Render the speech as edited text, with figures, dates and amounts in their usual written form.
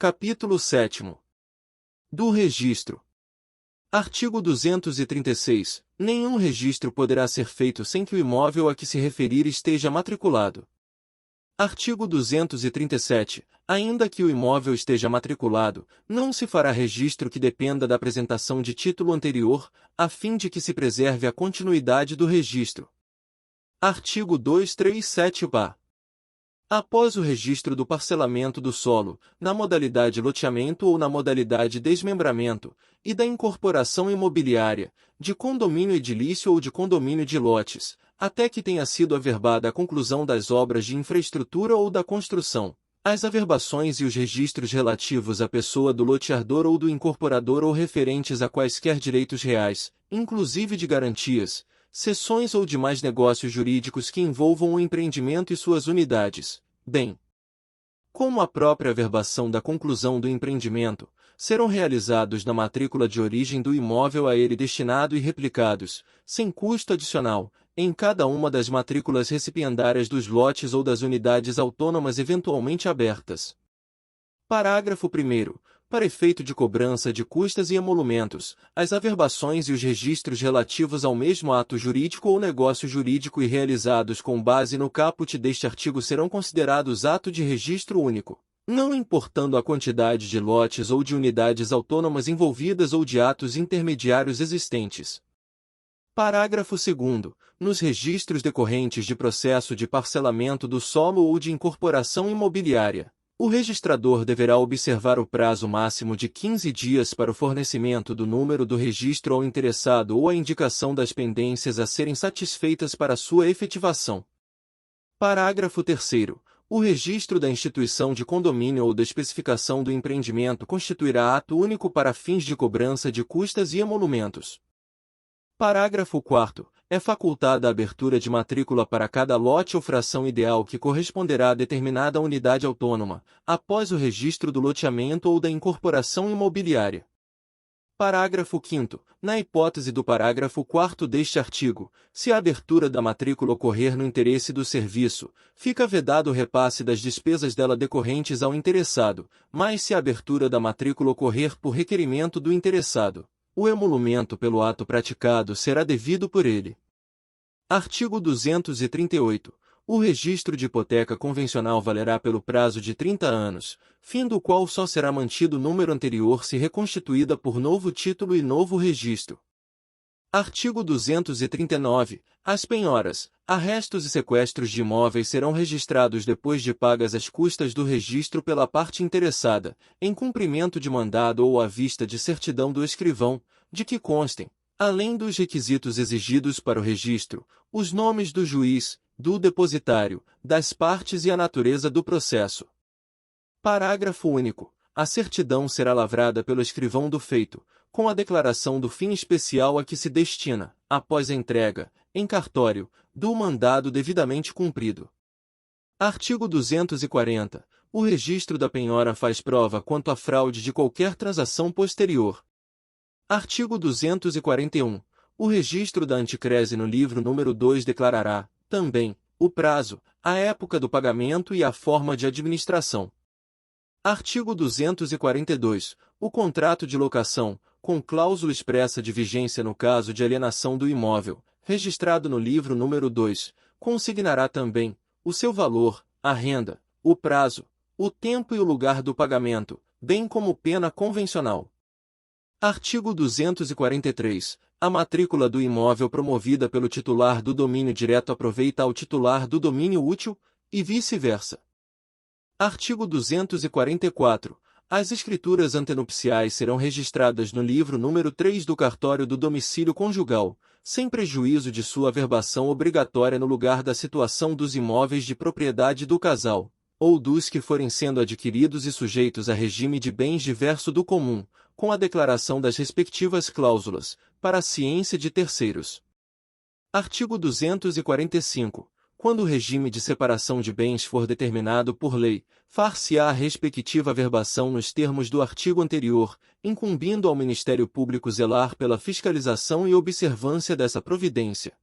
Capítulo 7º. Do registro. Artigo 236. Nenhum registro poderá ser feito sem que o imóvel a que se referir esteja matriculado. Artigo 237. Ainda que o imóvel esteja matriculado, não se fará registro que dependa da apresentação de título anterior, a fim de que se preserve a continuidade do registro. Artigo 237-A. Após o registro do parcelamento do solo, na modalidade loteamento ou na modalidade desmembramento, e da incorporação imobiliária, de condomínio edilício ou de condomínio de lotes, até que tenha sido averbada a conclusão das obras de infraestrutura ou da construção, as averbações e os registros relativos à pessoa do loteador ou do incorporador ou referentes a quaisquer direitos reais, inclusive de garantias, cessões ou demais negócios jurídicos que envolvam o empreendimento e suas unidades, bem como a própria averbação da conclusão do empreendimento, serão realizados na matrícula de origem do imóvel a ele destinado e replicados, sem custo adicional, em cada uma das matrículas recipiendárias dos lotes ou das unidades autônomas eventualmente abertas. Parágrafo 1º. Para efeito de cobrança de custas e emolumentos, as averbações e os registros relativos ao mesmo ato jurídico ou negócio jurídico e realizados com base no caput deste artigo serão considerados ato de registro único, não importando a quantidade de lotes ou de unidades autônomas envolvidas ou de atos intermediários existentes. Parágrafo 2º. Nos registros decorrentes de processo de parcelamento do solo ou de incorporação imobiliária, o registrador deverá observar o prazo máximo de 15 dias para o fornecimento do número do registro ao interessado ou a indicação das pendências a serem satisfeitas para sua efetivação. Parágrafo 3º. O registro da instituição de condomínio ou da especificação do empreendimento constituirá ato único para fins de cobrança de custas e emolumentos. Parágrafo 4º. É facultada a abertura de matrícula para cada lote ou fração ideal que corresponderá a determinada unidade autônoma, após o registro do loteamento ou da incorporação imobiliária. Parágrafo 5º. Na hipótese do parágrafo 4º deste artigo, se a abertura da matrícula ocorrer no interesse do serviço, fica vedado o repasse das despesas dela decorrentes ao interessado, mas se a abertura da matrícula ocorrer por requerimento do interessado, o emolumento pelo ato praticado será devido por ele. Artigo 238. O registro de hipoteca convencional valerá pelo prazo de 30 anos, fim do qual só será mantido o número anterior se reconstituída por novo título e novo registro. Artigo 239. As penhoras, arrestos e sequestros de imóveis serão registrados depois de pagas as custas do registro pela parte interessada, em cumprimento de mandado ou à vista de certidão do escrivão, de que constem, além dos requisitos exigidos para o registro, os nomes do juiz, do depositário, das partes e a natureza do processo. Parágrafo único. A certidão será lavrada pelo escrivão do feito, com a declaração do fim especial a que se destina, após a entrega, em cartório, do mandado devidamente cumprido. Artigo 240. O registro da penhora faz prova quanto à fraude de qualquer transação posterior. Artigo 241. O registro da anticrese no livro número 2 declarará, também, o prazo, a época do pagamento e a forma de administração. Artigo 242. O contrato de locação, com cláusula expressa de vigência no caso de alienação do imóvel, registrado no livro número 2, consignará também o seu valor, a renda, o prazo, o tempo e o lugar do pagamento, bem como pena convencional. Artigo 243. A matrícula do imóvel promovida pelo titular do domínio direto aproveita ao titular do domínio útil, e vice-versa. Artigo 244. As escrituras antenupciais serão registradas no livro número 3 do cartório do domicílio conjugal, sem prejuízo de sua averbação obrigatória no lugar da situação dos imóveis de propriedade do casal, ou dos que forem sendo adquiridos e sujeitos a regime de bens diverso do comum, com a declaração das respectivas cláusulas, para a ciência de terceiros. Artigo 245. Quando o regime de separação de bens for determinado por lei, far-se-á a respectiva averbação nos termos do artigo anterior, incumbindo ao Ministério Público zelar pela fiscalização e observância dessa providência.